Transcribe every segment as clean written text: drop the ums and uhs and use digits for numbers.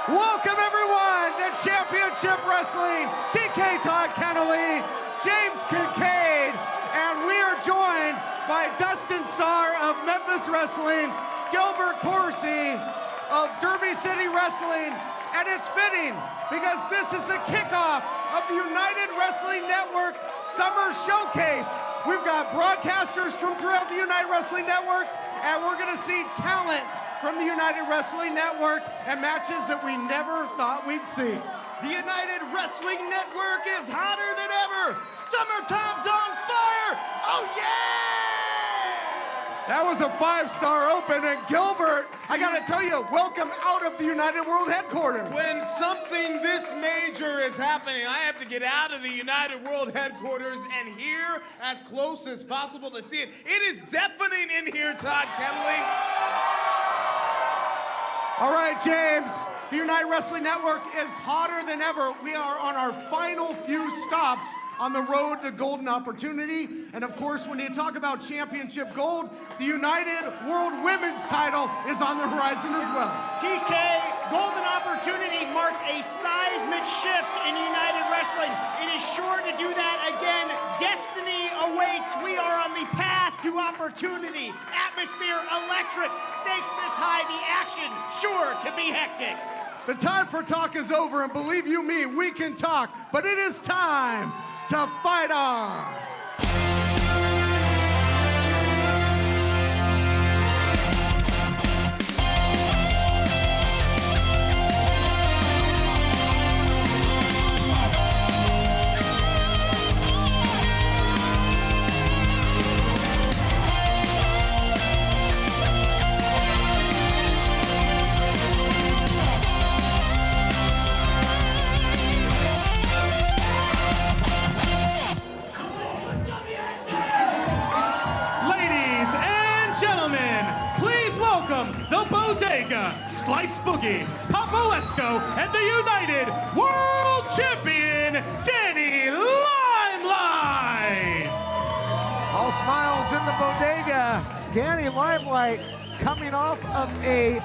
Welcome everyone to Championship Wrestling. DK Todd Keneley, James Kincaid, and we are joined by Dustin Starr of Memphis Wrestling, Gilbert Corsey of Derby City Wrestling, and it's fitting because this is the kickoff of the United Wrestling Network Summer Showcase. We've got broadcasters from throughout the United Wrestling Network, and we're gonna see talent from the United Wrestling Network and matches that we never thought we'd see. The United Wrestling Network is hotter than ever. Summertime's on fire. Oh yeah! That was a 5-star open, and Gilbert, I gotta tell you, welcome out of the United World Headquarters. When something this major is happening, I have to get out of the United World Headquarters and here as close as possible to see it. It is deafening in here, Todd Keneley. All right, James, the United Wrestling Network is hotter than ever. We are on our final few stops on the road to golden opportunity. And of course, when you talk about championship gold, the United World Women's title is on the horizon as well. TK, golden opportunity marked a seismic shift in United Wrestling. It is sure to do that again. Destiny awaits. We are on the path to opportunity. Atmosphere electric. Stakes this high. The action sure to be hectic. The time for talk is over, and believe you me, we can talk, but it is time to fight on. The Bodega, Slice Boogie, Papoesco, and the United World Champion, Danny Limelight! All smiles in the Bodega. Danny Limelight coming off of a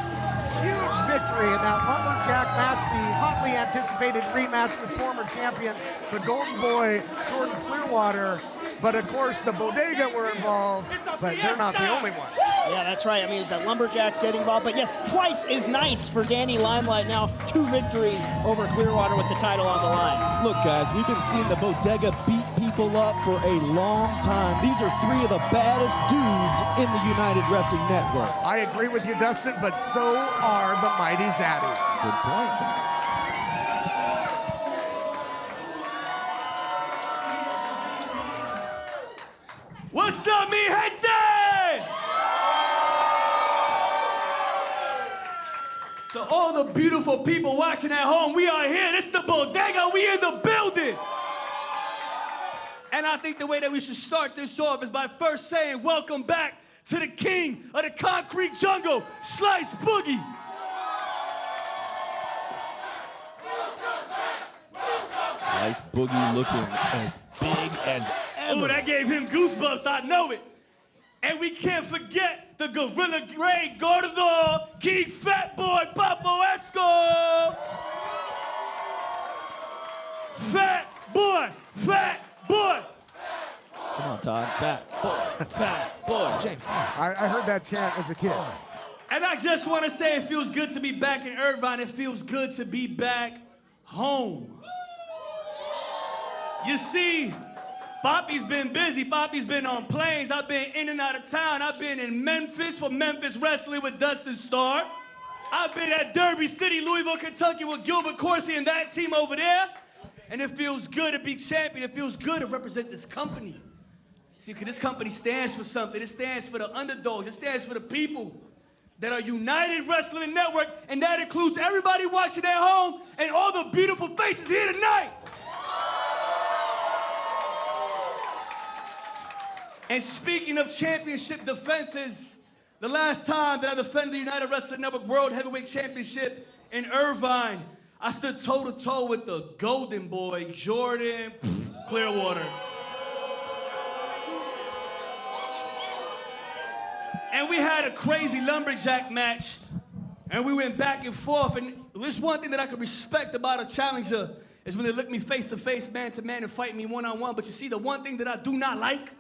huge victory in that lumberjack match, the hotly anticipated rematch with former champion, the Golden Boy, Jordan Clearwater. But of course, the Bodega were involved, but they're not the only ones. Yeah, that's right. I mean, the Lumberjacks get involved, but yeah, twice is nice for Danny Limelight now. 2 victories over Clearwater with the title on the line. Look, guys, we've been seeing the Bodega beat people up for a long time. These are 3 of the baddest dudes in the United Wrestling Network. I agree with you, Dustin, but so are the mighty Zaddies. Good point. What's up, mi gente? So all the beautiful people watching at home, we are here. This is the Bodega. We in the building. And I think the way that we should start this off is by first saying welcome back to the king of the concrete jungle, Slice Boogie. Slice Boogie looking as big as ever. Oh, that gave him goosebumps, I know it. And we can't forget the Gorilla Grey Gordo, King Fat Boy, Papoesco. Fat boy, fat boy. Come on, Todd. Fat boy, James. I heard that chant as a kid. And I just want to say it feels good to be back in Irvine. It feels good to be back home. You see, Poppy's been busy. Poppy's been on planes. I've been in and out of town. I've been in Memphis for Memphis Wrestling with Dustin Starr. I've been at Derby City, Louisville, Kentucky with Gilbert Corsey and that team over there. And it feels good to be champion. It feels good to represent this company. See, because this company stands for something. It stands for the underdogs. It stands for the people that are United Wrestling Network, and that includes everybody watching at home and all the beautiful faces here tonight. And speaking of championship defenses, the last time that I defended the United Wrestling Network World Heavyweight Championship in Irvine, I stood toe-to-toe with the golden boy, Jordan Clearwater. And we had a crazy lumberjack match, and we went back and forth, and there's one thing that I can respect about a challenger is when they look me face to face, man to man, and fight me one-on-one. But you see, the one thing that I do not like,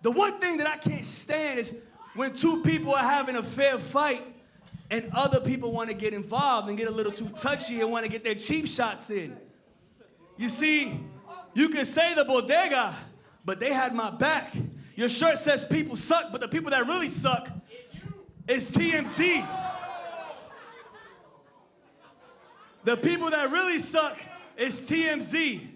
the one thing that I can't stand is when two people are having a fair fight and other people want to get involved and get a little too touchy and want to get their cheap shots in. You see, you can say the Bodega, but they had my back. Your shirt says people suck, but the people that really suck is TMZ. The people that really suck is TMZ.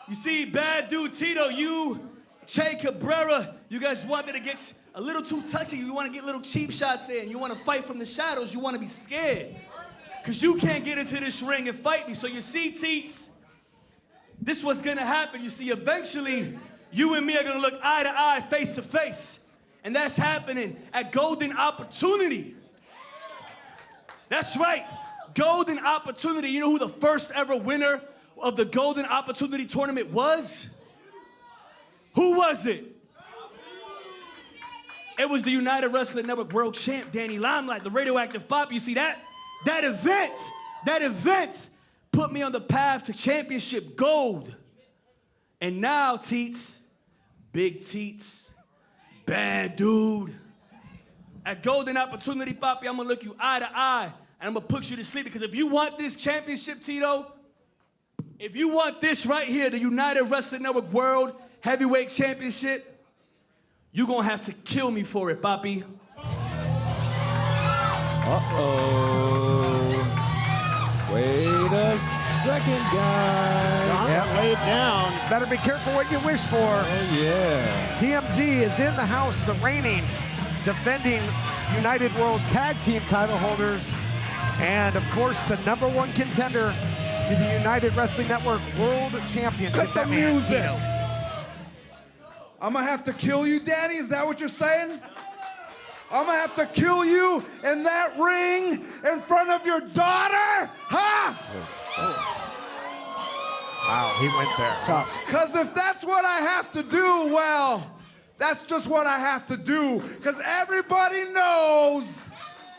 You see, bad dude Tito, you, Che Cabrera, you guys wanted to get a little too touchy. You want to get little cheap shots in. You want to fight from the shadows. You want to be scared. Because you can't get into this ring and fight me. So you see, Teets, this was going to happen. You see, eventually, you and me are going to look eye to eye, face to face. And that's happening at Golden Opportunity. That's right. Golden Opportunity. You know who the first ever winner of the Golden Opportunity tournament was? Who was it? It was the United Wrestling Network World Champ, Danny Limelight, the radioactive pop. You see that event put me on the path to championship gold. And now, Teets, big Teets, bad dude. At Golden Opportunity, Papi, I'm gonna look you eye to eye, and I'm gonna put you to sleep, because if you want this championship, Tito, if you want this right here, the United Wrestling Network World Heavyweight Championship, you're gonna have to kill me for it, Papi. Uh-oh. Wait a second, guys. Yep. Lay it down. Better be careful what you wish for. Oh, yeah. TMZ is in the house, the reigning, defending United World Tag Team title holders, and of course the #1 contender to the United Wrestling Network World Championship. Cut the That man, music. Tito. I'm gonna have to kill you, Danny? Is that what you're saying? I'm gonna have to kill you in that ring in front of your daughter? Huh? Wow, he went there. Tough. Because if that's what I have to do, well, that's just what I have to do. Because everybody knows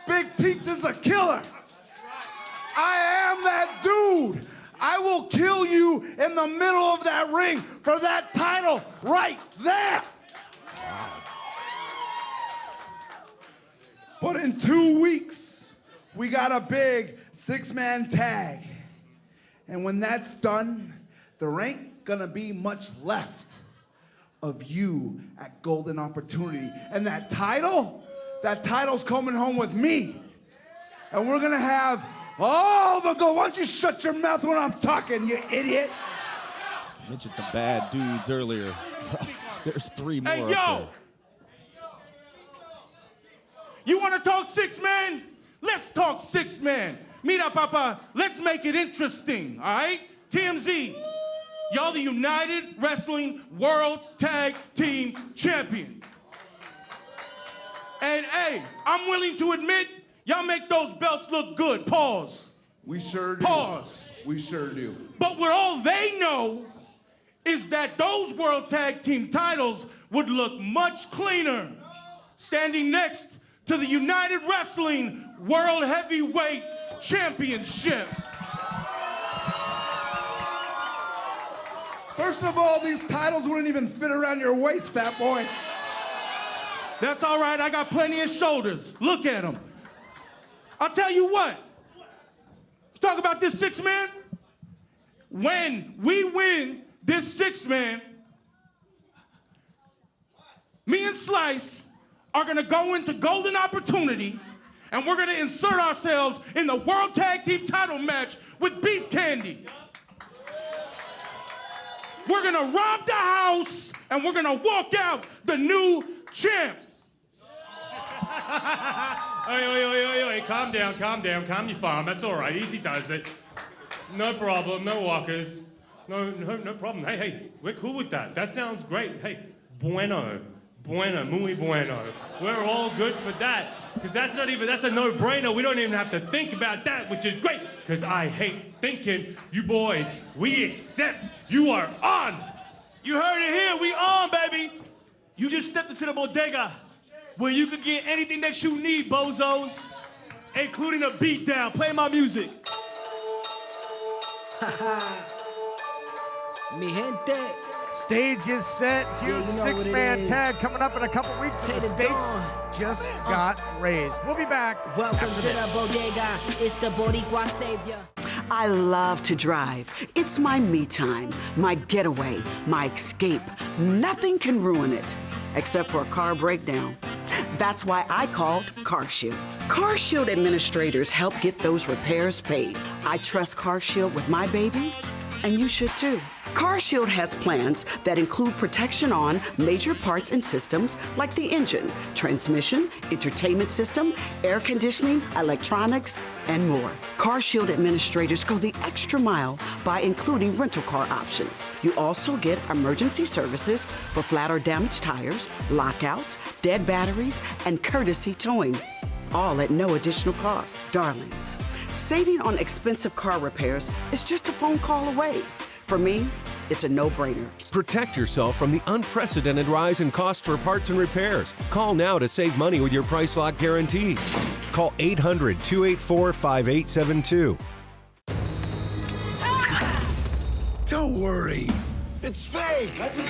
Big Teets is a killer. I am that dude. I will kill you in the middle of that ring for that title right there. But in 2 weeks, we got a big 6-man tag. And when that's done, there ain't gonna be much left of you at Golden Opportunity. And that title's coming home with me. And we're gonna have all the gold. Why don't you shut your mouth when I'm talking, you idiot? I mentioned some bad dudes earlier. There's 3 more. Hey, up yo! You want to talk 6-man? Let's talk 6-man. Mira, papa, let's make it interesting, all right? TMZ, y'all the United Wrestling World Tag Team Champions. And hey, I'm willing to admit, y'all make those belts look good. Pause. We sure do. Pause. We sure do. But what all they know is that those World Tag Team titles would look much cleaner standing next to the United Wrestling World Heavyweight Championship. First of all, these titles wouldn't even fit around your waist, fat boy. That's all right, I got plenty of shoulders. Look at them. I'll tell you what. Talk about this 6-man. When we win this 6-man, me and Slice are gonna go into Golden Opportunity, and we're gonna insert ourselves in the World Tag Team title match with Beef Candy. We're gonna rob the house, and we're gonna walk out the new champs. Hey, calm down, calm your farm. That's all right, easy does it. No problem, no walkers. No problem. Hey, we're cool with that. That sounds great. Hey, bueno, muy bueno. We're all good for that. Because that's a no-brainer. We don't even have to think about that, which is great. Because I hate thinking. You boys, we accept. You are on. You heard it here, we on, baby. You just stepped into the Bodega, where you could get anything that you need, bozos. including a beatdown. Play my music. Mi gente. Stage is set. Huge six-man tag coming up in a couple weeks, and the stakes just got raised. We'll be back. Welcome to the Bodega. It's the Boricua savior. I love to drive. It's my me time, my getaway, my escape. Nothing can ruin it, except for a car breakdown. That's why I called CarShield. CarShield administrators help get those repairs paid. I trust CarShield with my baby, and you should too. CarShield has plans that include protection on major parts and systems like the engine, transmission, entertainment system, air conditioning, electronics, and more. CarShield administrators go the extra mile by including rental car options. You also get emergency services for flat or damaged tires, lockouts, dead batteries, and courtesy towing. All at no additional cost. Darlings, saving on expensive car repairs is just a phone call away. For me, it's a no-brainer. Protect yourself from the unprecedented rise in costs for parts and repairs. Call now to save money with your price lock guarantees. Call 800-284-5872. Don't worry. It's fake. Let's go.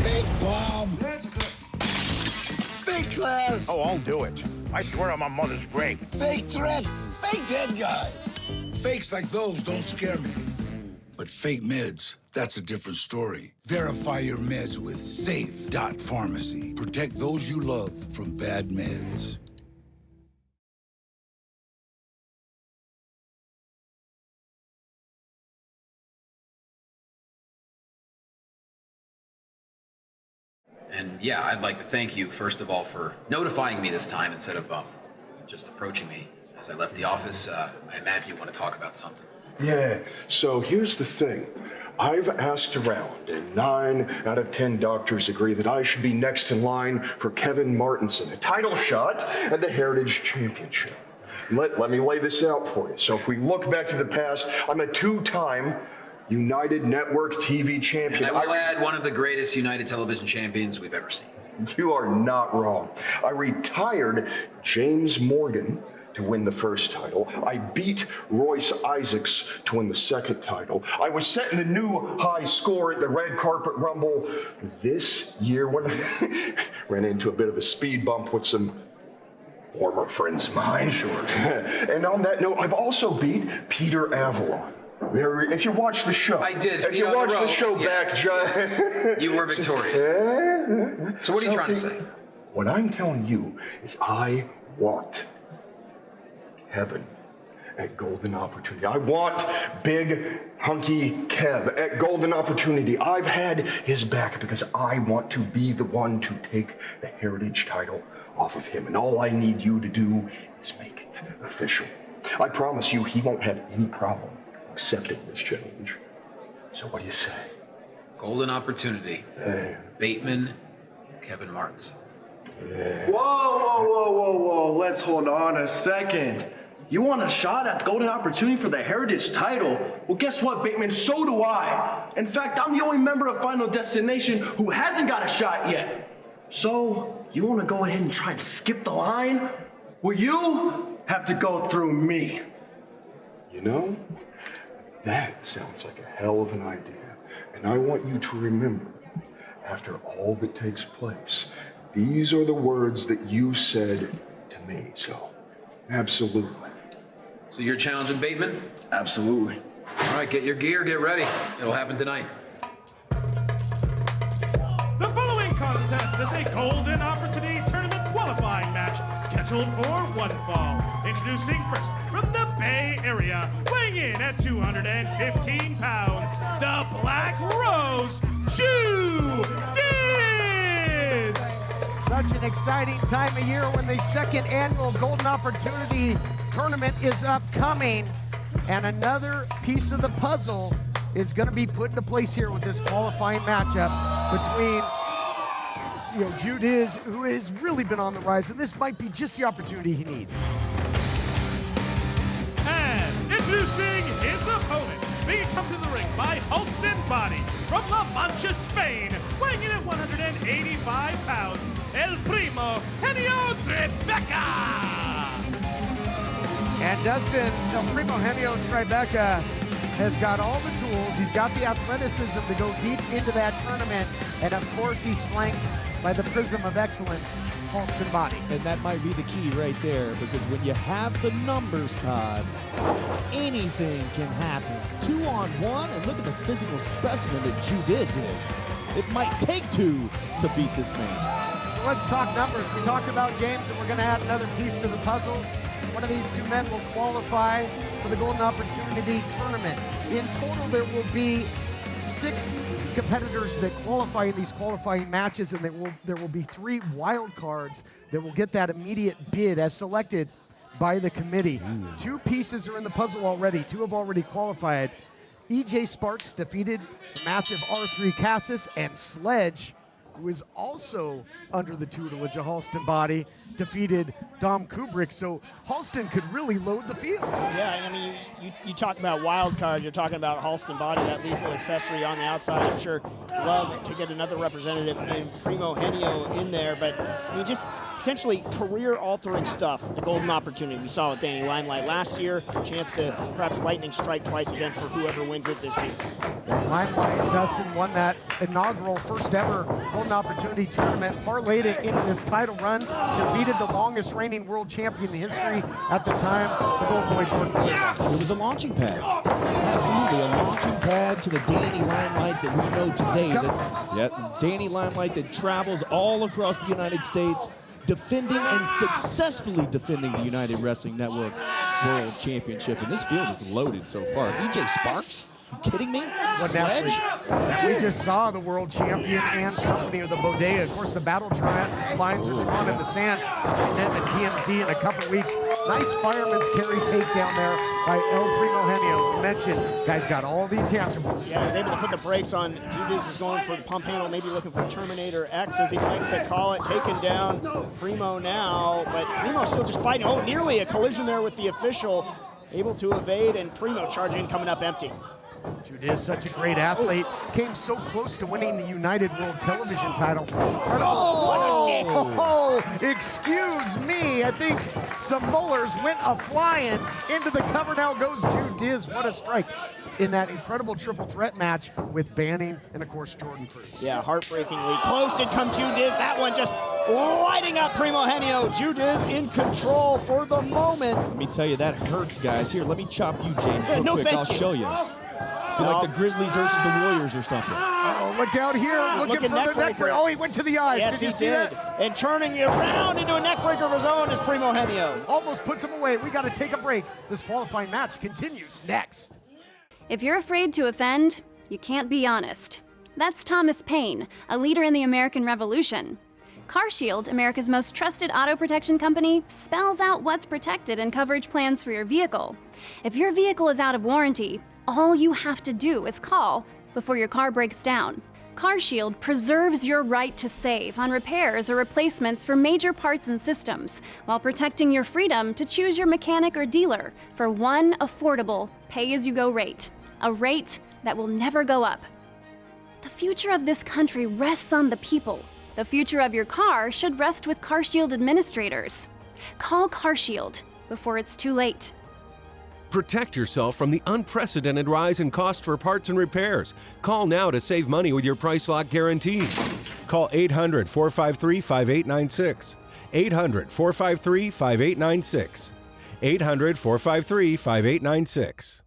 Fake bomb. Fake class. Oh, I'll do it. I swear on my mother's grave. Fake threat. Fake dead guy. Fakes like those don't scare me. But fake meds, that's a different story. Verify your meds with Safe.Pharmacy. Protect those you love from bad meds. And yeah, I'd like to thank you, first of all, for notifying me this time instead of just approaching me as I left the office. I imagine you want to talk about something. Yeah, so here's the thing. I've asked around, and 9 out of 10 doctors agree that I should be next in line for Kevin Martinson, a title shot at the Heritage Championship. Let me lay this out for you. So if we look back to the past, I'm a 2-time United Network TV champion. And I will add, one of the greatest United television champions we've ever seen. You are not wrong. I retired James Morgan to win the first title. I beat Royce Isaacs to win the second title. I was setting the new high score at the Red Carpet Rumble this year when I ran into a bit of a speed bump with some former friends of mine. Sure. And on that note, I've also beat Peter Avalon. If you watch the show. I did. If you watch the show back, John. Yes. You were victorious. So what are you trying to say? What I'm telling you is I want Kevin at Golden Opportunity. I want big, hunky Kev at Golden Opportunity. I've had his back because I want to be the one to take the Heritage title off of him. And all I need you to do is make it official. I promise you he won't have any problem accepting this challenge. So what do you say? Golden Opportunity. Bateman, Kevin Martinson. Whoa. Let's hold on a second. You want a shot at Golden Opportunity for the Heritage title? Well, guess what, Bateman? So do I. In fact, I'm the only member of Final Destination who hasn't got a shot yet. So, you want to go ahead and try and skip the line? Well, you have to go through me. You know, that sounds like a hell of an idea. And I want you to remember, after all that takes place, these are the words that you said to me. So, absolutely. So you're challenging Bateman? Absolutely. All right, get your gear, get ready. It'll happen tonight. The following contest is a Golden Opportunity Tournament qualifying match scheduled for one fall. Introducing first from the Bay Area, weighing in at 215 pounds, the Black Rose, Judias! Such an exciting time of year when the second annual Golden Opportunity Tournament is upcoming. And another piece of the puzzle is going to be put into place here with this qualifying matchup between Judias, who has really been on the rise, and this might be just the opportunity he needs. And introducing his opponent, being come to the ring by HALSTON BODDY from La Mancha, Spain, weighing in at 185 pounds, El Primo Henio Tribeca. And Dustin, El PRIMOHENIO Tribeca has got all the tools. He's got the athleticism to go deep into that tournament. And of course, he's flanked by the prism of excellence, HALSTON BODDY. And that might be the key right there, because when you have the numbers, Todd, anything can happen. 2-on-1, and look at the physical specimen that Judias is. It might take two to beat this man. So let's talk numbers. We talked about James, and we're going to add another piece to the puzzle. One of these two men will qualify for the Golden Opportunity Tournament. In total, there will be 6 competitors that qualify in these qualifying matches, and there will be 3 wild cards that will get that immediate bid as selected by the committee. 2 pieces are in the puzzle already. 2 have already qualified. EJ Sparks defeated the massive R3 Cassis, and Sledge, who is also under the tutelage of HALSTON BODDY, defeated Dom Kubrick. So HALSTON could really load the field. Yeah, I mean, you talk about wild cards, you're talking about HALSTON BODDY, that lethal accessory on the outside. I'm sure love to get another representative named PRIMOHENIO in there, but I mean, just potentially career-altering stuff, the golden opportunity we saw with Danny Limelight last year, a chance to perhaps lightning strike twice again for whoever wins it this year. Limelight and Dustin won that inaugural first ever Golden Opportunity Tournament, parlayed it into this title run, defeated the longest reigning world champion in history at the time, the Golden Boy Jordan Cleveland. It was a launching pad. Absolutely, a launching pad to the Danny Limelight that we know today. Danny Limelight that travels all across the United States, defending and successfully defending the United Wrestling Network World Championship. And this field is loaded so far. EJ Sparks? You kidding me? Sledge? We just saw the world champion and company of the Bodega. Of course, the battle lines are drawn in the sand. And then the TMZ in a couple weeks. Nice fireman's carry takedown there by El PRIMOHENIO. We mentioned, guy's got all the intangibles. Yeah, he was able to put the brakes on. Judias was going for the pump handle, maybe looking for Terminator X, as he likes to call it. Taken down Primo now, but Primo still just fighting. Oh, nearly a collision there with the official. Able to evade, and Primo charging, coming up empty. Judias, such a great athlete, came so close to winning the United World Television title. Incredible. Oh, excuse me. I think some molars went a-flying into the cover. Now goes Judias. What a strike in that incredible triple threat match with Banning and, of course, Jordan Cruz. Yeah, heartbreakingly close did come Judias. That one just lighting up PRIMOHENIO. Judias in control for the moment. Let me tell you, that hurts, guys. Here, let me chop you, James, real quick. I'll show you. Be like the Grizzlies versus the Warriors or something. Oh, look out here, looking for the neck breaker. Oh, he went to the eyes. Yes, did you see that? And turning it around into a neck breaker of his own is PRIMOHENIO. Almost puts him away. We got to take a break. This qualifying match continues next. If you're afraid to offend, you can't be honest. That's Thomas Paine, a leader in the American Revolution. CarShield, America's most trusted auto protection company, spells out what's protected in coverage plans for your vehicle. If your vehicle is out of warranty, all you have to do is call before your car breaks down. CarShield preserves your right to save on repairs or replacements for major parts and systems, while protecting your freedom to choose your mechanic or dealer for one affordable pay-as-you-go rate, a rate that will never go up. The future of this country rests on the people. The future of your car should rest with CarShield administrators. Call CarShield before it's too late. Protect yourself from the unprecedented rise in cost for parts and repairs. Call now to save money with your price lock guarantees. Call 800-453-5896. 800-453-5896. 800-453-5896.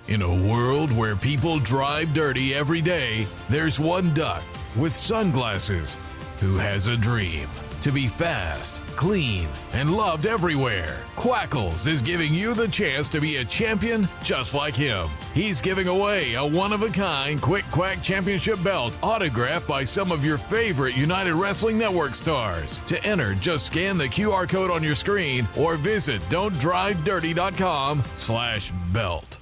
In a world where people drive dirty every day, there's one duck with sunglasses who has a dream to be fast, clean, and loved everywhere. Quackles is giving you the chance to be a champion just like him. He's giving away a one-of-a-kind Quick Quack Championship belt autographed by some of your favorite United Wrestling Network stars. To enter, just scan the QR code on your screen or visit don'tdrivedirty.com/belt.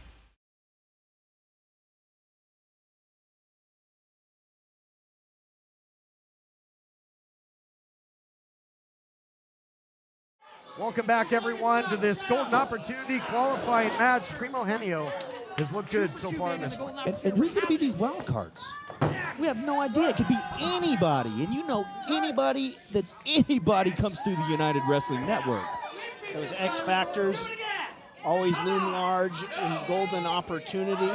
Welcome back, everyone, to this Golden Opportunity qualifying match. PRIMOHENIO has looked good so far in this one. And who's going to be these wild cards? We have no idea. It could be anybody. And you know anybody that's anybody comes through the United Wrestling Network. Those X factors always loom large in golden opportunity.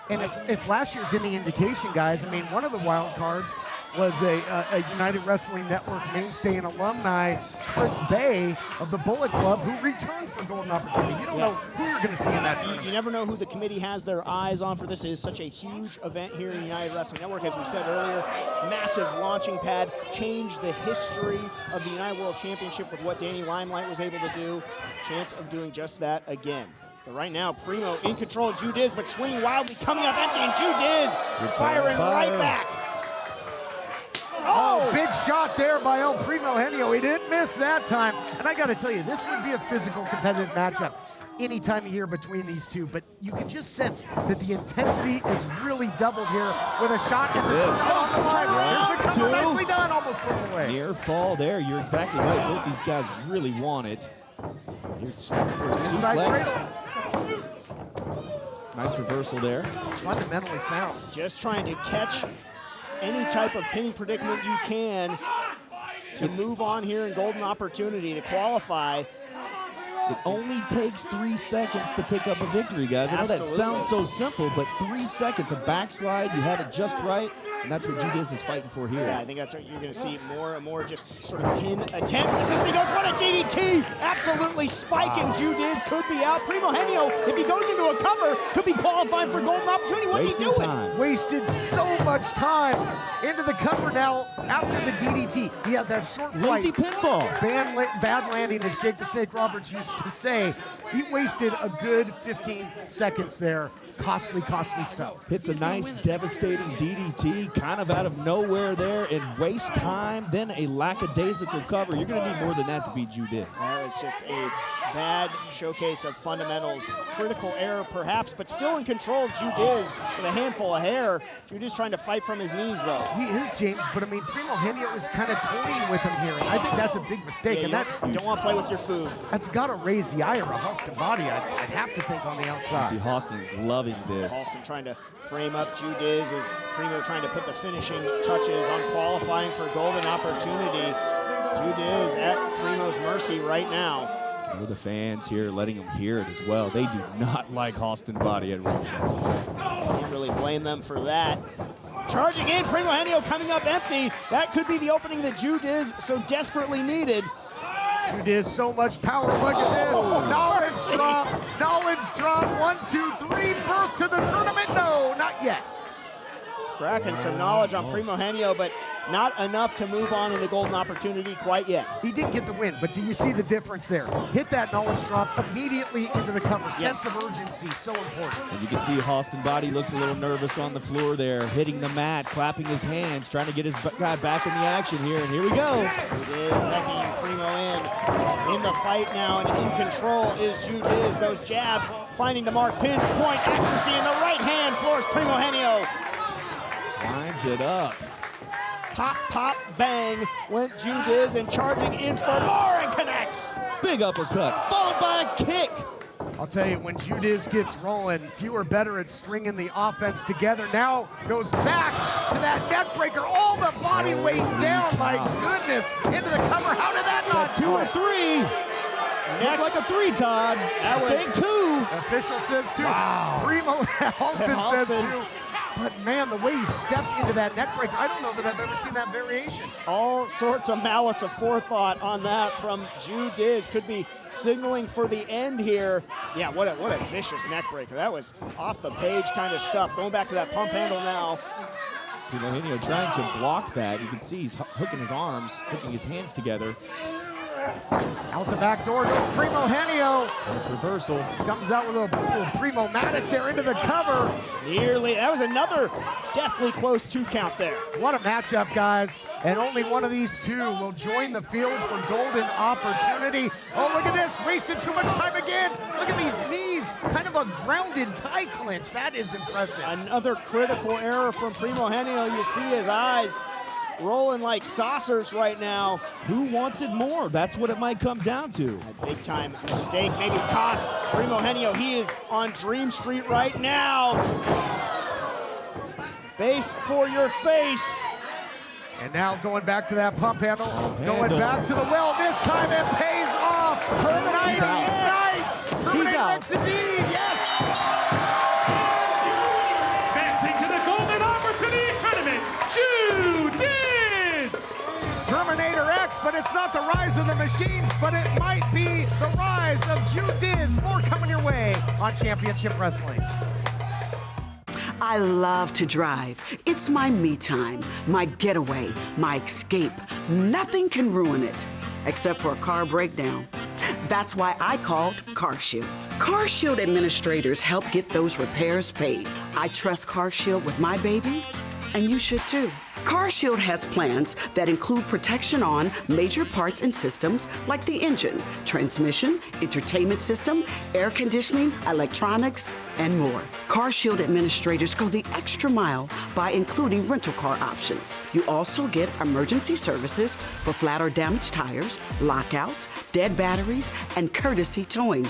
And if last year's any indication, guys, I mean, one of the wild cards was a United Wrestling Network mainstay and alumni, Chris Bay of the Bullet Club, who returned for Golden Opportunity. You don't know who you're going to see in that tournament. You never know who the committee has their eyes on for this. It is such a huge event here in United Wrestling Network. As we said earlier, massive launching pad, changed the history of the United World Championship with what Danny Limelight was able to do. Chance of doing just that again. But right now, Primo in control of Judias, but swinging wildly, coming up empty, and Judias firing right back. Oh, big shot there by El Primo Henio. He didn't miss that time. And I got to tell you, this would be a physical, competitive matchup any time of year between these two. But you can just sense that the intensity is really doubled here with a shot at the on the line. Here's the cover, nicely done, almost put it away. Near fall there. You're exactly right. Both these guys really want it. Here's for a suplex. Nice reversal there. Fundamentally sound. Just trying to catch any type of pinning predicament you can to move on here in golden opportunity to qualify. It only takes 3 seconds to pick up a victory, guys. I know that sounds so simple, but 3 seconds, a backslide, you have it just right, and that's what Judias is fighting for here. Yeah, I think that's what you're going to see more and more, just sort of pin attempts. This thing goes, what a DDT! Absolutely spiking. Judias could be out. PRIMOHENIO, if he goes into a cover, could be qualifying for golden opportunity. What's he doing? Time. Wasted so much time into the cover now after the DDT. He had that short flight. Lazy pinfall. Bad landing, as Jake the Snake Roberts used to say. He wasted a good 15 seconds there. Costly stuff. Hits a nice, devastating DDT, kind of out of nowhere there, and waste time, then a lackadaisical cover. You're going to need more than that to beat Judias. That was just a bad showcase of fundamentals. Critical error, perhaps, but still in control of Judias with a handful of hair. Judias trying to fight from his knees, though. He is, James, but I mean, PRIMOHENIO was kind of toying with him here, and I think that's a big mistake. Yeah, and you don't want to play with your food. That's got to raise the ire of HALSTON BODDY, I'd have to think, on the outside. See, HALSTON is loving this. HALSTON trying to frame up Judias as Primo trying to put the finishing touches on qualifying for golden opportunity. Judias at Primo's mercy right now. With the fans here letting them hear it as well. They do not like HALSTON BODDY at ringside. Can't really blame them for that. Charging in, PRIMOHENIO coming up empty. That could be the opening that Judias so desperately needed. Judias, so much power. Look at this. Knowledge drop. 1, 2, 3. Birth to the tournament. No, not yet. Cracking some knowledge on PRIMOHENIO, but not enough to move on in the golden opportunity quite yet. He did get the win, but do you see the difference there? Hit that knowledge drop immediately into the cover. Yes. Sense of urgency, so important. And you can see HALSTON BODDY looks a little nervous on the floor there, hitting the mat, clapping his hands, trying to get his guy back in the action here, and here we go. It is Becky Primo in the fight now, and in control is Judias. Those jabs finding the mark, pinpoint accuracy in the right hand, floors PRIMOHENIO. Lines it up. Pop, pop, bang, went Judias, and charging in for more and connects. Big uppercut, followed by a kick. I'll tell you, when Judias gets rolling, few are better at stringing the offense together. Now goes back to that net breaker, all the body weight down, my goodness, into the cover. How did that not do 2 or it? 3. Looked like a 3, Todd. Saying 2. Official says 2. Wow. Primo HALSTON says 2. But man, the way he stepped into that neck breaker, I don't know that I've ever seen that variation. All sorts of malice of forethought on that from Judias. Could be signaling for the end here. Yeah, what a vicious neck breaker. That was off the page kind of stuff. Going back to that pump handle now. PRIMOHENIO trying to block that. You can see he's hooking his arms, hooking his hands together. Out the back door goes PRIMOHENIO. Nice reversal. Comes out with a little Primo-matic there into the cover. Nearly, that was another deathly close 2 count there. What a matchup, guys. And only one of these two will join the field for golden opportunity. Oh, look at this, wasted too much time again. Look at these knees, kind of a grounded tie clinch. That is impressive. Another critical error from PRIMOHENIO. You see his eyes rolling like saucers right now. Who wants it more? That's what it might come down to. A big time mistake, maybe cost PRIMOHENIO. He is on Dream Street right now. Base for your face. And now going back to that pump handle, going back to the well. This time it pays off. Terminator X. Terminator X indeed, yes. Advancing to the Golden Opportunity Tournament, Judias. Terminator X, but it's not the rise of the machines, but it might be the rise of Judias. More coming your way on Championship Wrestling. I love to drive. It's my me time, my getaway, my escape. Nothing can ruin it, except for a car breakdown. That's why I called CarShield. CarShield administrators help get those repairs paid. I trust CarShield with my baby, and you should too. CarShield has plans that include protection on major parts and systems like the engine, transmission, entertainment system, air conditioning, electronics, and more. CarShield administrators go the extra mile by including rental car options. You also get emergency services for flat or damaged tires, lockouts, dead batteries, and courtesy towing.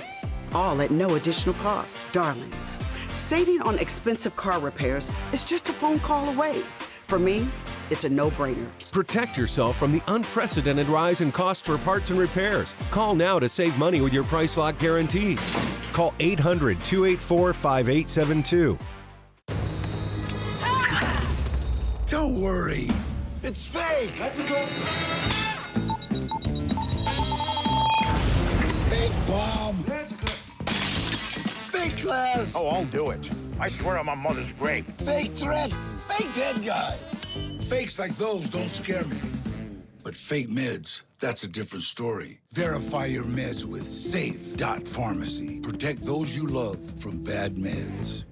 All at no additional cost. Darlings, saving on expensive car repairs is just a phone call away. For me, it's a no-brainer. Protect yourself from the unprecedented rise in costs for parts and repairs. Call now to save money with your price lock guarantees. Call 800-284-5872. Don't worry. It's fake. That's a go. Fake bomb. That's good. Fake class. Oh, I'll do it. I swear on my mother's grave. Fake threat. Fake dead guy. Fakes like those don't scare me. But fake meds, that's a different story. Verify your meds with Safe.Pharmacy. Protect those you love from bad meds.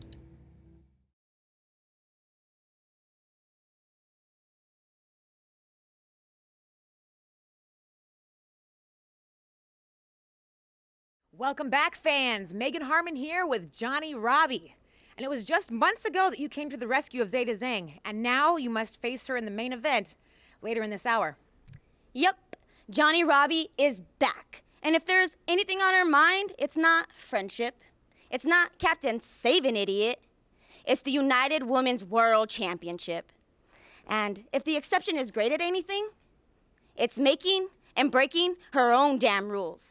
Welcome back, fans. Megan Harmon here with Johnny Robbie. And it was just months ago that you came to the rescue of Zeta Zhang, and now you must face her in the main event later in this hour. Yep, Johnny Robbie is back. And if there's anything on her mind, it's not friendship. It's not Captain Save an Idiot. It's the United Women's World Championship. And if the exception is great at anything, it's making and breaking her own damn rules.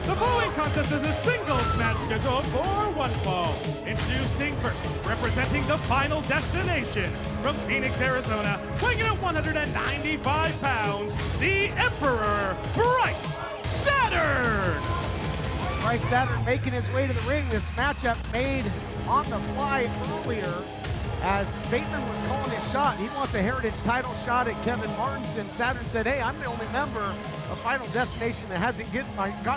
The following contest is a singles match scheduled for one fall. Introducing first, representing the Final Destination from Phoenix, Arizona, weighing in at 195 pounds, the Emperor, BRYCE Saturn. BRYCE Saturn making his way to the ring. This matchup made on the fly earlier as Bateman was calling his shot. He wants a Heritage title shot at Kevin Martinson. Saturn said, hey, I'm the only member of Final Destination that hasn't gotten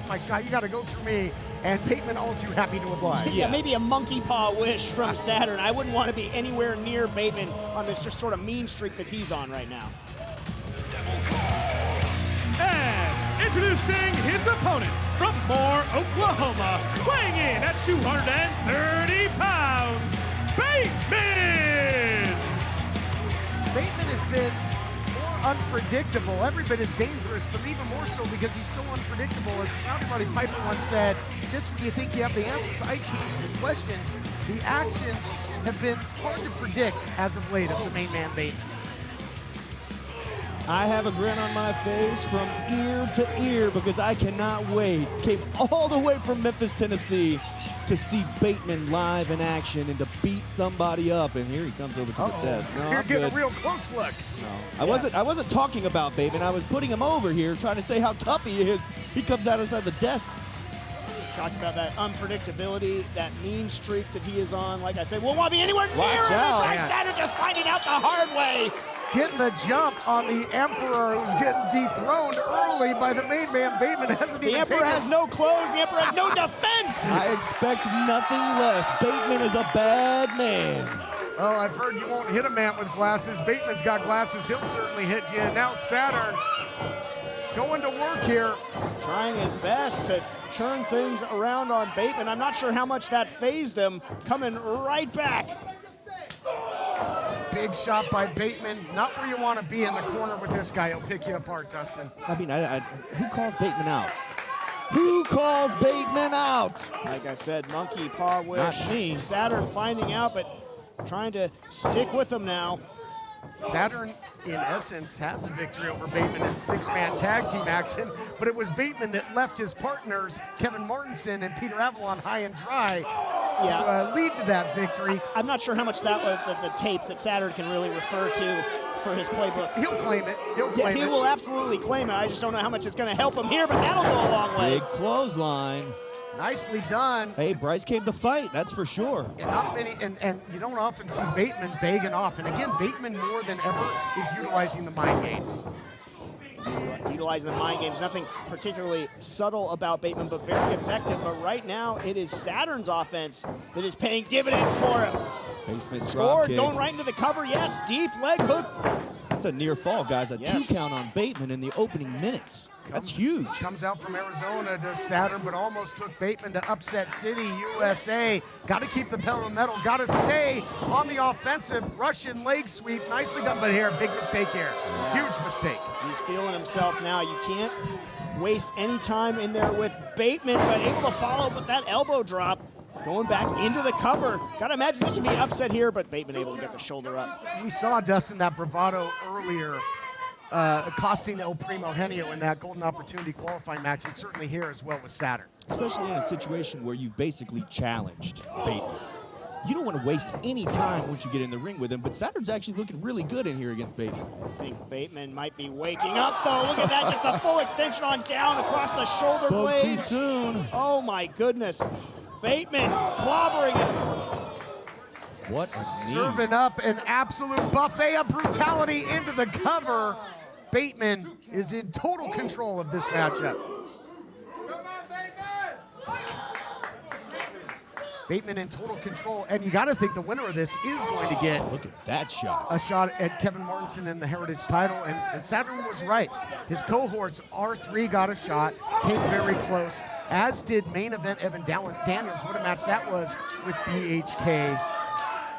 my shot. You got to go through me. And Bateman all too happy to oblige. Yeah, maybe a monkey paw wish from Saturn. I wouldn't want to be anywhere near Bateman on this just sort of mean streak that he's on right now. And introducing his opponent from Moore, Oklahoma, weighing in at 230 pounds, Bateman! Bateman has been more unpredictable, every bit as dangerous, but even more so because he's so unpredictable. As Rowdy Roddy Piper once said, just when you think you have the answers, I change the questions. The actions have been hard to predict as of late of the main man Bateman. I have a grin on my face from ear to ear because I cannot wait. Came all the way from Memphis, Tennessee to see Bateman live in action and to beat somebody up. And here he comes over to the desk. No, You're I'm getting good. a real close look. No, I wasn't talking about Bateman. I was putting him over here, trying to say how tough he is. He comes out outside the desk. Talked about that unpredictability, that mean streak that he is on. Like I said, we'll want to be anywhere near Watch him. out. BRYCE Saturn just finding out the hard way. Getting the jump on the Emperor, who's getting dethroned early by the main man. Bateman hasn't The even Emperor taken... has no clothes. The Emperor has no defense. I expect nothing less. Bateman is a bad man. Oh, I've heard you won't hit a man with glasses. Bateman's got glasses. He'll certainly hit you. And now Saturn going to work here. Trying his best to turn things around on Bateman. I'm not sure how much that phased him. Coming right back. Big shot by Bateman. Not where you want to be in the corner with this guy. He'll pick you apart, Dustin. I mean, who calls Bateman out? Who calls Bateman out? Like I said, monkey paw wish. Not me. Saturn finding out, but trying to stick with him now. Saturn, in essence, has a victory over Bateman in six-man tag team action, but it was Bateman that left his partners, Kevin Martinson and Peter Avalon, high and dry to lead to that victory. I'm not sure how much that was the tape that Saturn can really refer to for his playbook. He'll claim it. He'll claim it. He will absolutely claim it. I just don't know how much it's going to help him here, but that'll go a long way. Big clothesline. Nicely done. Hey, Bryce came to fight, that's for sure. And not many, and you don't often see Bateman begging off. And again, Bateman more than ever is utilizing the mind games. He's utilizing the mind games. Nothing particularly subtle about Bateman, but very effective. But right now, it is Saturn's offense that is paying dividends for him. Basement Score, dropkick. going right into the cover. Yes, deep leg hook. That's a near fall, guys. A 2 count on Bateman in the opening minutes. That's huge. Comes out from Arizona to Saturn, but almost took Bateman to Upset City, USA. Got to keep the pedal to the metal. Got to stay on the offensive. Russian leg sweep. Nicely done, but here, big mistake here. Huge mistake. He's feeling himself now. You can't waste any time in there with Bateman, but able to follow up with that elbow drop. Going back into the cover. Got to imagine this would be upset here, but Bateman able to get the shoulder up. We saw, Dustin, that bravado earlier, costing El PRIMOHENIO in that golden opportunity qualifying match, and certainly here as well with Saturn. Especially in a situation where you basically challenged Bateman. You don't want to waste any time once you get in the ring with him, but Saturn's actually looking really good in here against Bateman. I think Bateman might be waking up, though. Look at that, just a full extension on down across the shoulder blades. Too soon. Oh, my goodness. Bateman clobbering him. What a knee. Serving up an absolute buffet of brutality into the cover. Bateman is in total control of this matchup. Bateman in total control, and you got to think the winner of this is going to get Look at that shot. a shot at Kevin Martinson and the Heritage title, and Saturn was right. His cohorts, R3 got a shot, came very close, as did main event Evan Daniels. What a match that was with BHK.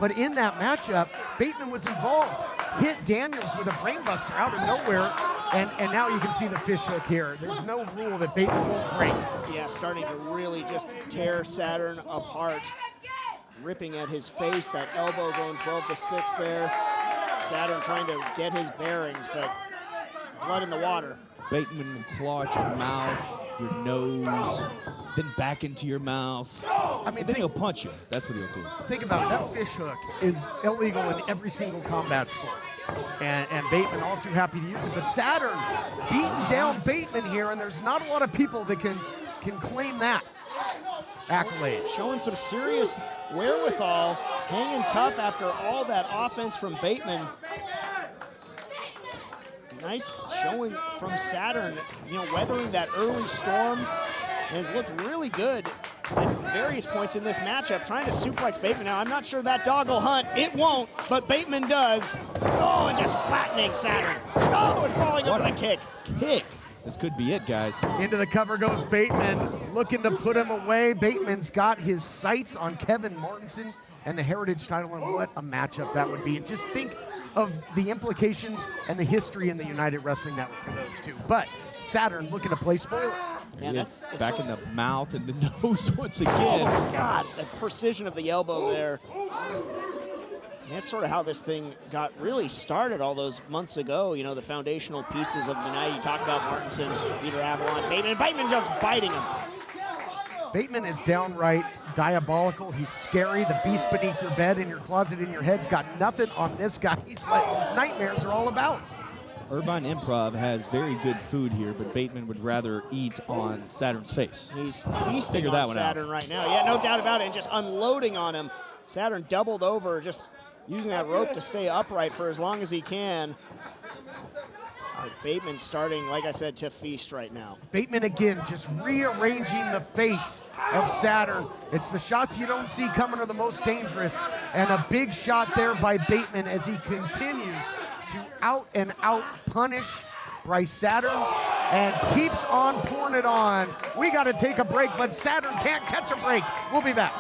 But in that matchup, Bateman was involved. Hit Daniels with a brainbuster out of nowhere, and now you can see the fish hook here. There's no rule that Bateman won't break. Yeah, starting to really just tear Saturn apart. Ripping at his face, that elbow going 12-6 there. Saturn trying to get his bearings, but blood in the water. Bateman will claw at your mouth, your nose, then back into your mouth. I mean, then he'll punch you. That's what he'll do. Think about it, that fish hook is illegal in every single combat sport. And Bateman all too happy to use it. But Saturn beating down Bateman here, and there's not a lot of people that can claim that accolade. Showing some serious wherewithal, hanging tough after all that offense from Bateman. Nice showing from Saturn, you know, weathering that early storm, and has looked really good at various points in this matchup, trying to suplex Bateman. Now, I'm not sure that dog will hunt. It won't, but Bateman does. Oh, and just flattening Saturn. Oh, and falling over the kick. Kick. This could be it, guys. Into the cover goes Bateman, looking to put him away. Bateman's got his sights on Kevin Martinson and the Heritage title, and what a matchup that would be. And just think of the implications and the history in the United Wrestling Network for those two. But Saturn looking to play spoiler. Man, that's back in the mouth and the nose once again. Oh my God, the precision of the elbow there. And that's sort of how this thing got really started all those months ago. You know, the foundational pieces of United. You talk about Martinson, Peter Avalon, Bateman just biting him. Bateman is downright diabolical. He's scary. The beast beneath your bed in your closet in your head's got nothing on this guy. He's what nightmares are all about. Irvine Improv has very good food here, but Bateman would rather eat on Saturn's face. He's feasting Figure on that one Saturn right now. Yeah, no doubt about it, and just unloading on him. Saturn doubled over, just using that rope to stay upright for as long as he can. Bateman starting, like I said, to feast right now. Bateman again just rearranging the face of Saturn. It's the shots you don't see coming are the most dangerous, and a big shot there by Bateman as he continues to out and out punish Bryce Saturn and keeps on pouring it on. We got to take a break, but Saturn can't catch a break. We'll be back.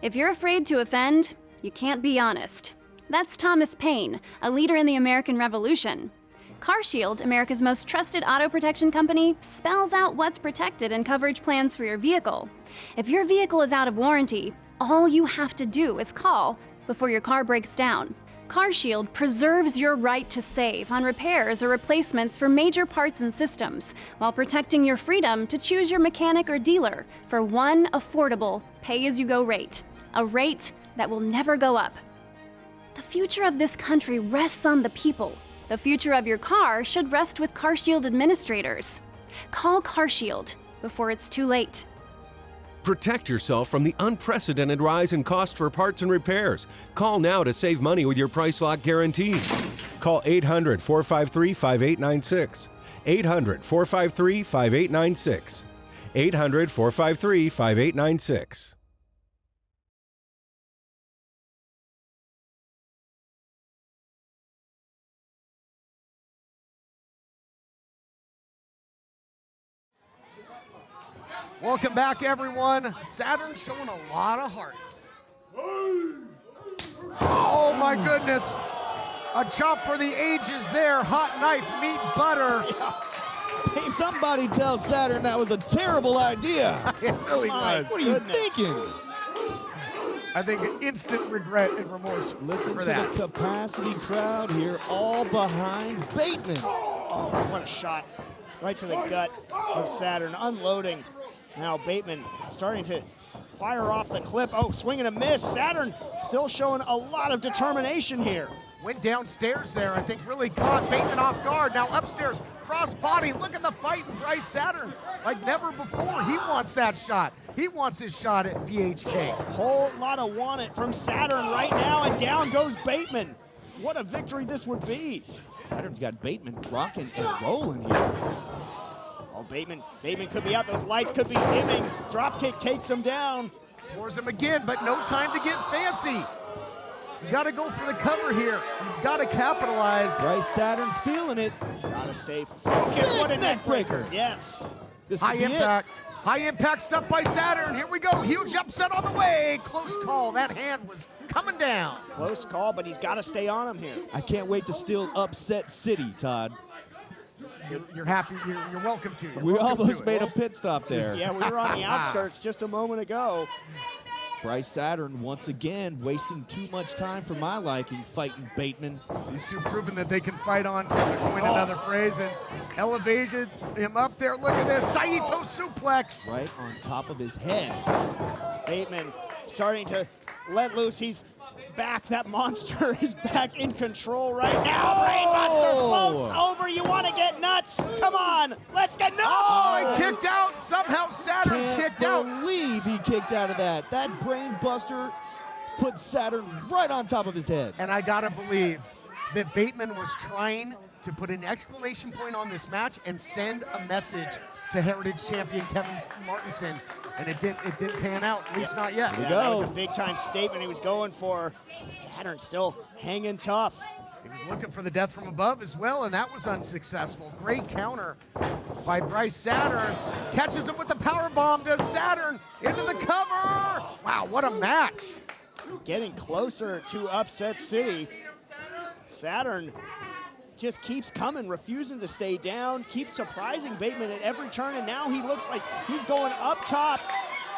If you're afraid to offend, you can't be honest. That's Thomas Paine, a leader in the American Revolution. CarShield, America's most trusted auto protection company, spells out what's protected in coverage plans for your vehicle. If your vehicle is out of warranty, all you have to do is call before your car breaks down. CarShield preserves your right to save on repairs or replacements for major parts and systems, while protecting your freedom to choose your mechanic or dealer for one affordable pay-as-you-go rate, a rate that will never go up. The future of this country rests on the people. The future of your car should rest with CarShield administrators. Call CarShield before it's too late. Protect yourself from the unprecedented rise in cost for parts and repairs. Call now to save money with your price lock guarantees. Call 800-453-5896. 800-453-5896. 800-453-5896. Welcome back, everyone. Saturn showing a lot of heart. Oh, my goodness. A chop for the ages there. Hot knife, meat, butter. Hey, somebody tell Saturn that was a terrible idea. It really was. What are you thinking? I think instant regret and remorse. Listen for to that. the capacity crowd here, all behind Bateman. Oh, what a shot. Right to the gut of Saturn, unloading. Now Bateman starting to fire off the clip. Oh, swing and a miss. Saturn still showing a lot of determination here. Went downstairs there, I think really caught Bateman off guard. Now upstairs, cross body. Look at the fight in BRYCE Saturn like never before. He wants that shot. He wants his shot at BHK. Whole lot of want it from Saturn right now, and down goes Bateman. What a victory this would be. Saturn's got Bateman rocking and rolling here. Oh, Bateman could be out. Those lights could be dimming. Dropkick takes him down. Floors him again, but no time to get fancy. You got to go for the cover here. You've got to capitalize. BRYCE Saturn's feeling it. Gotta stay focused. What a neck breaker. Yes. This high impact. High impact stuff by Saturn. Here we go. Huge upset on the way. Close call. That hand was coming down. Close call, but he's got to stay on him here. I can't wait to steal Upset City, Todd. You're happy. You're welcome to. We almost made a pit stop there. Yeah, we were on the outskirts just a moment ago. BRYCE Saturn once again wasting too much time for my liking fighting Bateman. These two proving that they can fight on to coin another phrase and elevated him up there. Look at this Saito suplex. Right on top of his head. Bateman starting to let loose. He's back. That monster is back in control right now. Brainbuster floats over. You want to get nuts? Come on. Let's get nuts. Oh, he kicked out. Somehow Saturn kicked out. Can't believe he kicked out of that. That Brainbuster put Saturn right on top of his head. And I got to believe that Bateman was trying to put an exclamation point on this match and send a message to Heritage Champion Kevin Martinson. And it didn't pan out, at least not yet. Yeah, that was a big-time statement he was going for. Saturn still hanging tough. He was looking for the death from above as well, and that was unsuccessful. Great counter by BRYCE Saturn. Catches him with the power bomb to Saturn into the cover. Wow, what a match. Getting closer to Upset City. Saturn just keeps coming, refusing to stay down, keeps surprising Bateman at every turn, and now he looks like he's going up top,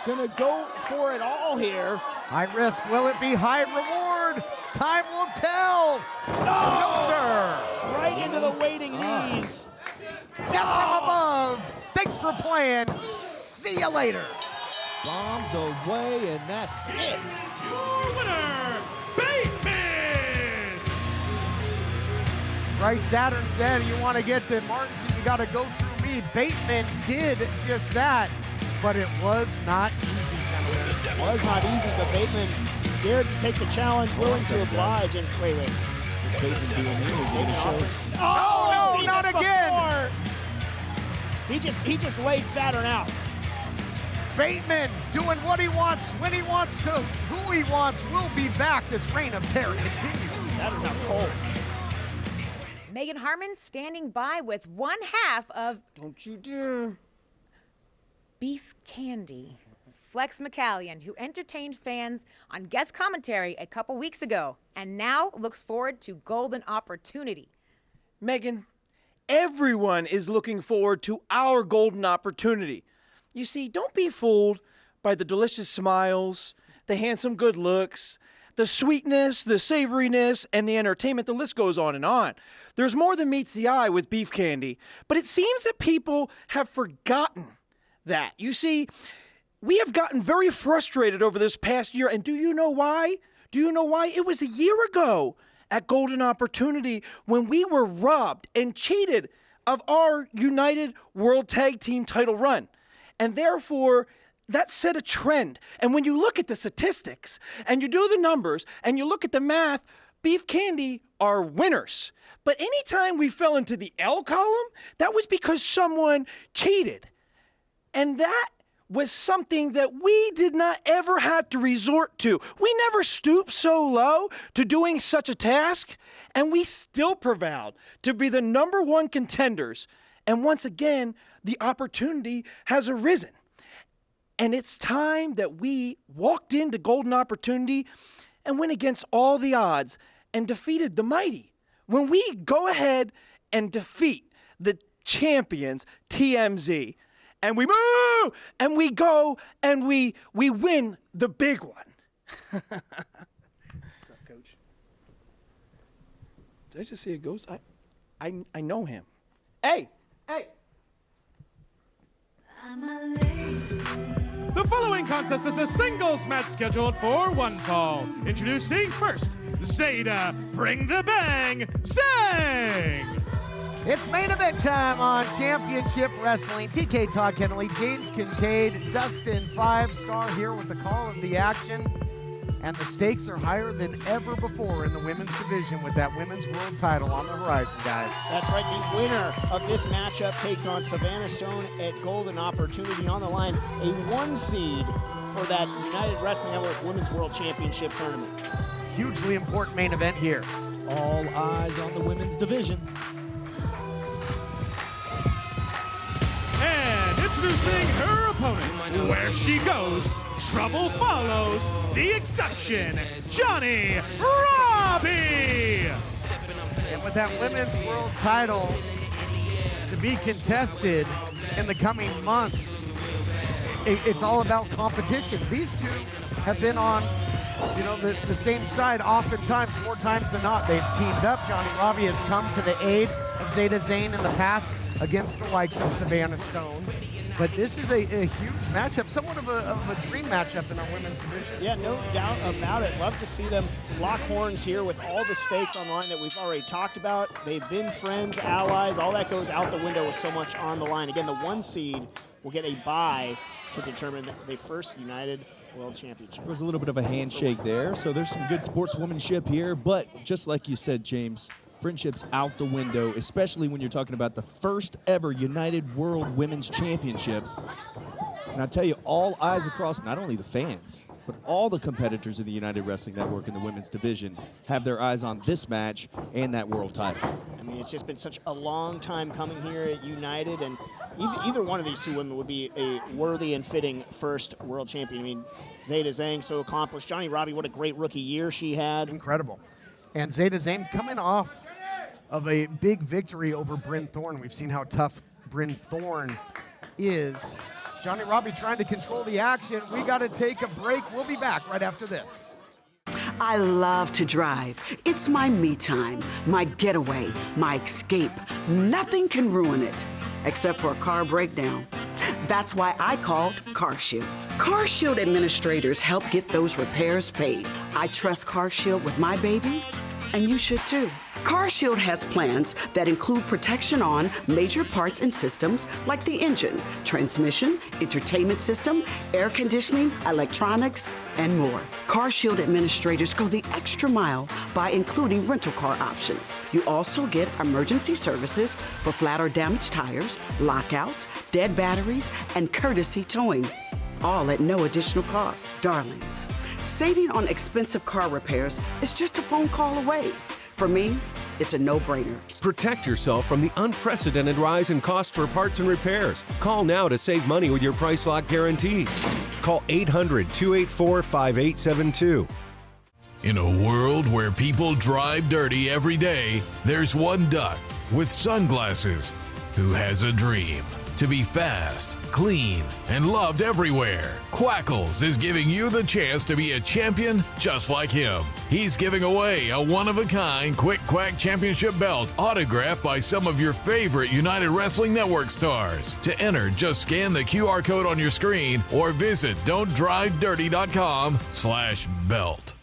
gonna go for it all here. High risk, will it be high reward? Time will tell. No, sir. Right into the waiting knees. Death from above. Thanks for playing. See you later. Bombs away, and that's it. Your winner, Bateman! BRYCE Saturn said, you want to get to Martinson, you got to go through me. Bateman did just that, but it was not easy, gentlemen. It was not easy, but Bateman dared to take the challenge, willing to oblige. And wait. Bateman doing here? Oh, no, not again. He just laid Saturn out. Bateman doing what he wants, when he wants to, who he wants, will be back. This reign of terror continues. Saturn's out cold. Megan Harmon standing by with one half of, don't you dare, beef candy Flex McCallion, who entertained fans on guest commentary a couple weeks ago and now looks forward to Golden Opportunity. Megan, everyone is looking forward to our Golden Opportunity. You see, don't be fooled by the delicious smiles, the handsome good looks, the sweetness, the savoriness, and the entertainment. The list goes on and on. There's more than meets the eye with beef candy, but it seems that people have forgotten that. You see, we have gotten very frustrated over this past year, and do you know why? Do you know why? It was a year ago at Golden Opportunity when we were robbed and cheated of our United World Tag Team title run. And therefore, that set a trend. And when you look at the statistics and you do the numbers and you look at the math, beef candy are winners. But anytime we fell into the L column, that was because someone cheated. And that was something that we did not ever have to resort to. We never stooped so low to doing such a task, and we still prevailed to be the #1 contenders. And once again, the opportunity has arisen. And it's time that we walked into Golden Opportunity and went against all the odds and defeated the mighty. When we go ahead and defeat the champions, TMZ, and we move, and we go, and we win the big one. What's up, Coach? Did I just see a ghost? I know him. Hey! The following contest is a singles match scheduled for one fall. Introducing first, Zeta, Bring the Bang, Zhang! It's main event time on Championship Wrestling. TK, Todd, Keneley, James Kincaid, Dustin, 5-star here with the call of the action. And the stakes are higher than ever before in the women's division with that women's world title on the horizon, guys. That's right. The winner of this matchup takes on Savannah Stone at Golden Opportunity. On the line, a 1 seed for that United Wrestling Network Women's World Championship Tournament. Hugely important main event here. All eyes on the women's division. And introducing her opponent, where she goes, trouble follows, the exception, Johnny Robbie! And with that women's world title to be contested in the coming months, it's all about competition. These two have been on, the same side oftentimes, more times than not. They've teamed up. Johnny Robbie has come to the aid of Zeta Zane in the past against the likes of Savannah Stone. But this is a huge matchup, somewhat of a dream matchup in our women's division. Yeah, no doubt about it. Love to see them lock horns here with all the stakes on the line that we've already talked about. They've been friends, allies, all that goes out the window with so much on the line. Again, the 1 seed will get a bye to determine the first United World Championship. There was a little bit of a handshake there, so there's some good sportswomanship here, but just like you said, James, friendship's out the window, especially when you're talking about the first ever United World Women's Championship. And I tell you, all eyes across not only the fans, but all the competitors in the United Wrestling Network in the women's division have their eyes on this match and that world title. I mean, it's just been such a long time coming here at United, and either one of these two women would be a worthy and fitting first world champion. I mean, Zeta Zhang, so accomplished. Johnny Robbie, what a great rookie year she had. Incredible. And Zeta Zane coming off of a big victory over Bryn Thorne. We've seen how tough Bryn Thorne is. Johnny Robbie trying to control the action. We got to take a break. We'll be back right after this. I love to drive. It's my me time, my getaway, my escape. Nothing can ruin it, except for a car breakdown. That's why I called CarShield. CarShield administrators help get those repairs paid. I trust CarShield with my baby, and you should too. CarShield has plans that include protection on major parts and systems like the engine, transmission, entertainment system, air conditioning, electronics, and more. CarShield administrators go the extra mile by including rental car options. You also get emergency services for flat or damaged tires, lockouts, dead batteries, and courtesy towing, all at no additional cost. Darlings, saving on expensive car repairs is just a phone call away. For me, It's a no-brainer. Protect yourself from the unprecedented rise in cost for parts and repairs. Call now to save money with your price lock guarantees. Call 800-284-5872. In a world where people drive dirty every day, there's one duck with sunglasses who has a dream to be fast, clean, and loved everywhere. Quackles is giving you the chance to be a champion just like him. He's giving away a one-of-a-kind Quick Quack Championship belt autographed by some of your favorite United Wrestling Network stars. To enter, just scan the QR code on your screen or visit don'tdrivedirty.com/belt.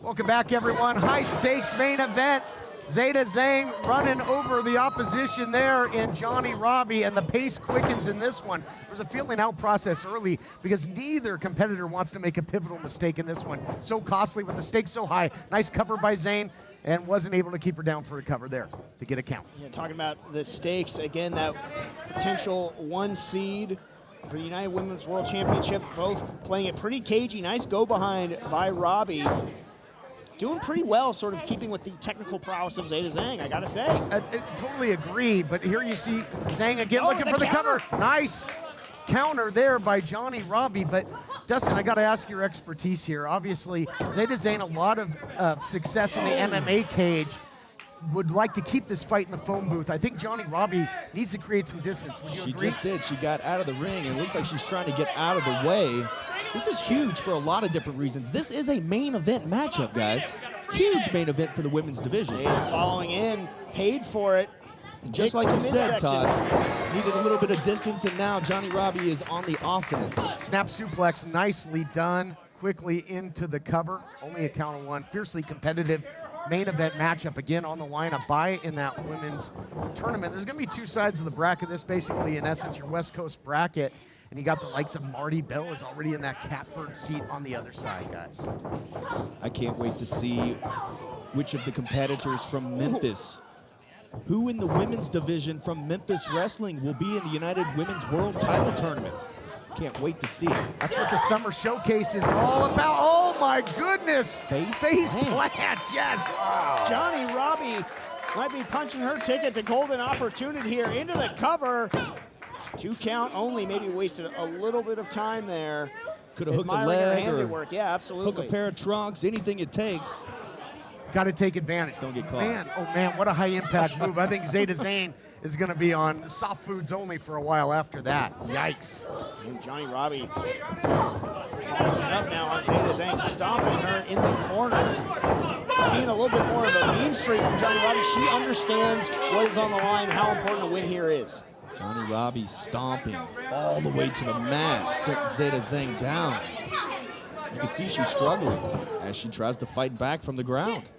Welcome back, everyone. High-stakes main event. Zeta Zhang running over the opposition there in Johnny Robbie, and the pace quickens in this one. There's a feeling out process early because neither competitor wants to make a pivotal mistake in this one. So costly with the stakes so high. Nice cover by Zhang, and wasn't able to keep her down for a cover there to get a count. Yeah, talking about the stakes, again, that potential 1 seed for the United Women's World Championship, both playing it pretty cagey. Nice go behind by Robbie. Doing pretty well, sort of keeping with the technical prowess of Zeta Zhang, I gotta say. I totally agree, but here you see Zhang again looking for the cover. Nice counter there by Johnny Robbie, but Dustin, I gotta ask your expertise here. Obviously, Zeta Zhang, a lot of success in the MMA cage. Would like to keep this fight in the phone booth. I think Johnny Robbie needs to create some distance. Would you agree? She just did. She got out of the ring, and it looks like she's trying to get out of the way. This is huge for a lot of different reasons. This is a main event matchup, guys. Huge main event for the women's division. Zeta following in, paid for it. And just like you said, Todd, needed a little bit of distance, and now Johnny Robbie is on the offense. Snap suplex, nicely done. Quickly into the cover. Only a count of 1. Fiercely competitive main event matchup again on the line, a bye in that women's tournament. There's going to be 2 sides of the bracket. This basically, in essence, your West Coast bracket, and you got the likes of Marty Bell is already in that catbird seat on the other side, guys. I can't wait to see which of the competitors from Memphis, who in the women's division from Memphis Wrestling will be in the United Women's World Title Tournament. Can't wait to see it. That's what the summer showcase is all about. Oh my goodness! Face plant, yes! Wow. Johnny Robbie might be punching her ticket to golden opportunity here into the cover. 2 count only, maybe wasted a little bit of time there. Could have hooked a leg or yeah, absolutely. hook a pair of trunks, anything it takes. Got to take advantage. Don't get caught. Man, oh man, what a high impact move. I think Zeta Zhang is going to be on soft foods only for a while after that. Yikes. And Johnny Robbie following up now on Zeta Zhang, stomping her in the corner. Seeing a little bit more of a mean streak from Johnny Robbie. She understands what is on the line, how important a win here is. Johnny Robbie stomping all the way to the mat, setting Zeta Zhang down. You can see she's struggling as she tries to fight back from the ground.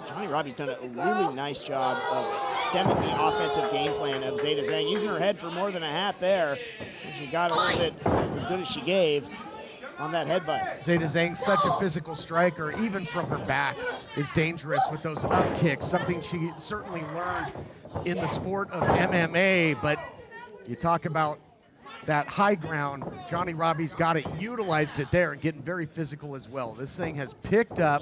Johnny Robbie's done a really nice job of stemming the offensive game plan of Zeta Zhang, using her head for more than a hat there. She got a little bit as good as she gave on that headbutt. Zeta Zhang, such a physical striker, even from her back, is dangerous with those up kicks, something she certainly learned in the sport of MMA, but you talk about that high ground, Johnny Robbie's got it, utilized it there, and getting very physical as well. This thing has picked up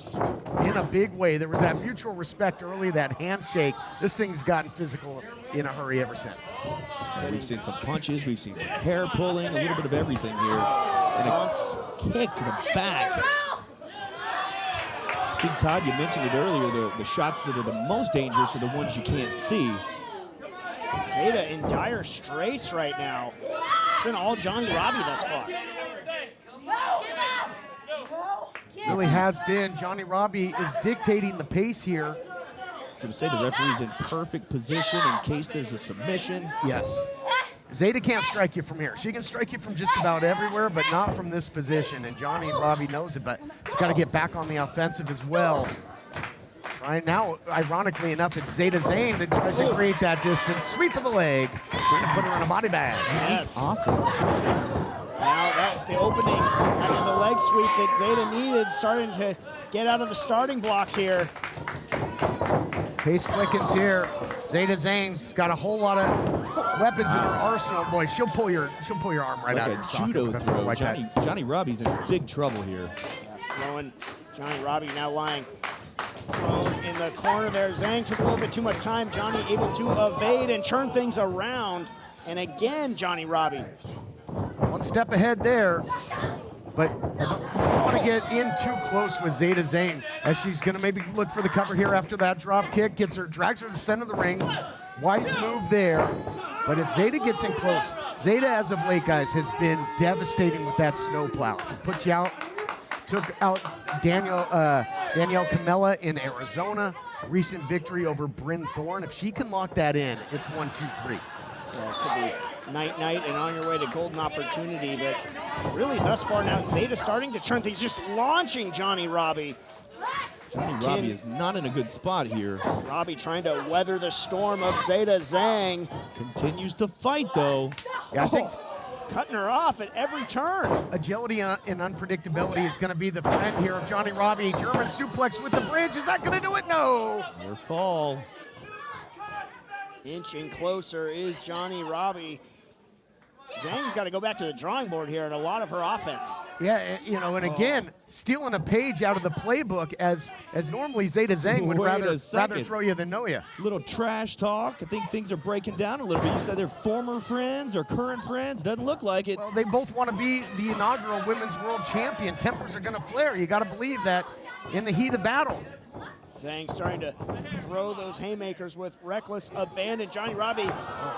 in a big way. There was that mutual respect early, that handshake. This thing's gotten physical in a hurry ever since. We've seen some punches, we've seen some hair pulling, a little bit of everything here. And a kick to the back. I think, Todd, you mentioned it earlier, the shots that are the most dangerous are the ones you can't see. Zeta in dire straits right now. It's been all Johnny Robbie thus far. Really has been. Johnny Robbie is dictating the pace here. So to say the referee's in perfect position in case there's a submission. Yes. Zeta can't strike you from here. She can strike you from just about everywhere, but not from this position. And Johnny Robbie knows it, but she's got to get back on the offensive as well. Right now, ironically enough, it's Zeta Zhang that tries to create that distance. Sweep of the leg. Going to put her in a body bag. Yes. Offense, too. Now that's the opening after the leg sweep that Zeta needed, starting to get out of the starting blocks here. Pace quickens here. Zeta Zhang's got a whole lot of weapons in her arsenal. Boy, she'll pull your arm right out of your Like a socket judo with a throw throw. like that. Johnny Robbie's in big trouble here. Throwing Johnny Robbie now lying prone in the corner there. Zhang took a little bit too much time. Johnny able to evade and turn things around. And again, Johnny Robbie. One step ahead there, but I don't want to get in too close with Zeta Zhang, as she's going to maybe look for the cover here after that drop kick. Drags her to the center of the ring. Wise move there. But if Zeta gets in close, Zeta as of late, guys, has been devastating with that snowplow. She put you out, took out Danielle Camella in Arizona. Recent victory over Bryn Thorne. If she can lock that in, it's 1, 2, 3. Yeah, it could be night and on your way to golden opportunity. But really, thus far now, Zeta starting to turn things, just launching Johnny Robbie. Johnny Robbie is not in a good spot here. Robbie trying to weather the storm of Zeta Zhang. Continues to fight, though. Yeah, I think cutting her off at every turn. Agility and unpredictability is going to be the friend here of Johnny Robbie. German suplex with the bridge. Is that going to do it? No. Near fall. Inching closer is Johnny Robbie. Zhang's got to go back to the drawing board here and a lot of her offense. Yeah, you know, and again, stealing a page out of the playbook as normally Zeta Zhang would rather throw you than know you. Little trash talk. I think things are breaking down a little bit. You said they're former friends or current friends. Doesn't look like it. Well, they both want to be the inaugural Women's World Champion. Tempers are going to flare. You got to believe that in the heat of battle. Zhang starting to throw those haymakers with reckless abandon. Johnny Robbie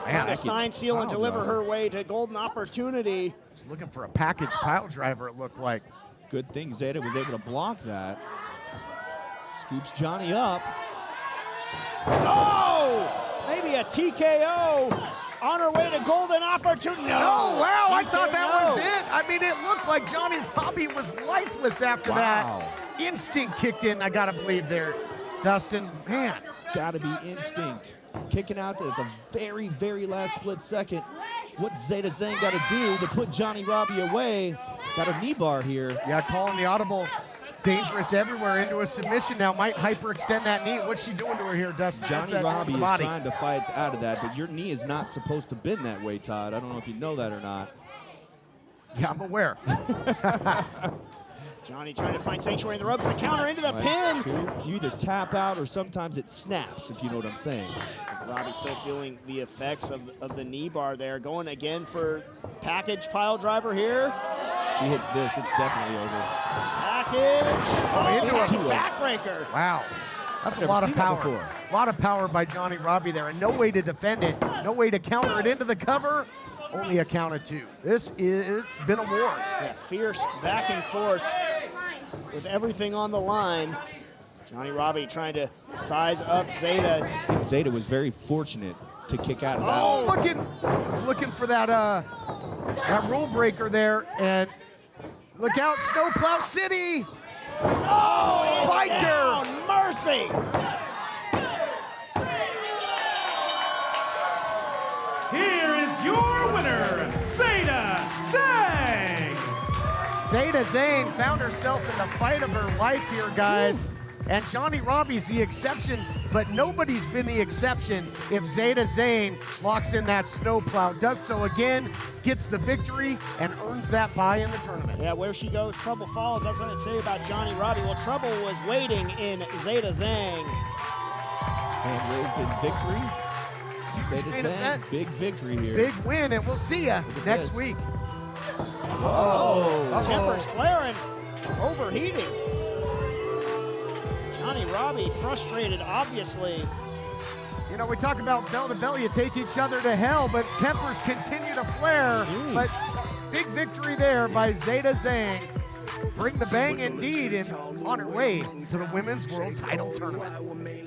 trying to sign, seal, and deliver her way to golden opportunity. Just looking for a package pile driver, it looked like. Good thing Zeta was able to block that. Scoops Johnny up. Oh! Maybe a TKO on her way to golden opportunity. No, wow, I thought that was it. I mean, it looked like Johnny Robbie was lifeless after that. Instinct kicked in, I gotta believe there. Dustin, man. It's gotta be instinct. Kicking out at the very, very last split second. What Zeta Zhang gotta do to put Johnny Robbie away. Got a knee bar here. Yeah, calling the audible. Dangerous everywhere into a submission now. Might hyperextend that knee. What's she doing to her here, Dustin? Johnny Robbie is trying to fight out of that, but your knee is not supposed to bend that way, Todd. I don't know if you know that or not. Yeah, I'm aware. Johnny trying to find sanctuary in the ropes. The counter into the pin. You either tap out or sometimes it snaps, if you know what I'm saying. Robbie still feeling the effects of the knee bar there. Going again for package pile driver here. She hits this, it's definitely over. Package. Into a backbreaker. Wow. That's a lot of power. A lot of power by Johnny Robbie there, and no way to defend it. No way to counter it into the cover. Only a count of 2. This is been a war. Yeah, fierce back and forth with everything on the line. Johnny Robbie trying to size up Zeta. I think Zeta was very fortunate to kick out of that. Oh, looking for that that rule breaker there, and look out, Snowplow City. Oh, spiked her. Mercy. Here is your winner, Zeta Zhang. Zeta Zhang found herself in the fight of her life here, guys. And Johnny Robbie's the exception, but nobody's been the exception if Zeta Zhang locks in that snowplow. Does so again, gets the victory, and earns that bye in the tournament. Yeah, where she goes, trouble falls. That's what it say about Johnny Robbie. Well, trouble was waiting in Zeta Zhang. And raised in victory. Zeta Zhang, big victory here. Big win, and we'll see ya next week. Whoa. Tempers flaring, overheating. Johnny Robbie frustrated, obviously. You know, we talk about bell to bell, you take each other to hell, but tempers continue to flare. But big victory there by Zeta Zhang. Bring the bang indeed, and on her way to the Women's World Title Tournament.